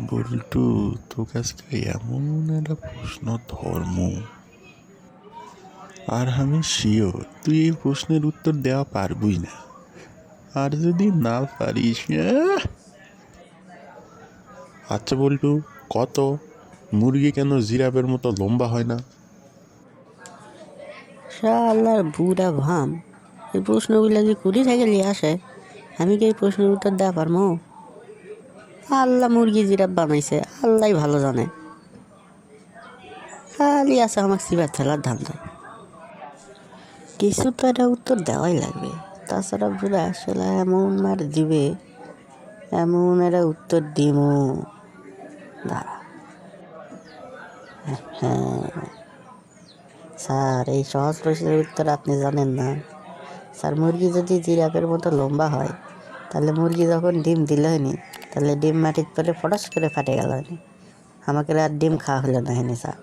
বল্টু, তোর কাছে এমন একটা প্রশ্ন ধর্ম, আর আমি শিওর তুই এই প্রশ্নের উত্তর দেওয়া পারবই না। আর যদি না পারিস, আচ্ছা বল্টু, কত মুরগি কেন জিরাফের মতো লম্বা হয় না? শালার বুড়া ভাম, এই প্রশ্নগুলো যে কুড়ি থেকে নিয়ে আসে, আমি কি এই প্রশ্নের উত্তর দেওয়া পারবো? আল্লাহ মুরগি জিরাফ বানাইছে, আল্লাহ ভালো জানে। খালি আছে আমার সিবার ঠেলার ধান্দা। কিছু তো একটা উত্তর দেওয়াই লাগবে, তাছাড়া বুড়া আসলে এমন মার দিবে, এমন একটা উত্তর দিব। দাঁড়া, হ্যাঁ স্যার, এই সহজ প্রশ্নের উত্তর আপনি জানেন না? স্যার, মুরগি যদি জিরাফের মতো লম্বা হয়, তাহলে মুরগি যখন ডিম দিল হয়নি, তাহলে ডিম মাটির পরে ফটাস করে ফাটে গেল হয়নি, আমাকে আর ডিম খাওয়া হলো না হয়নি স্যার।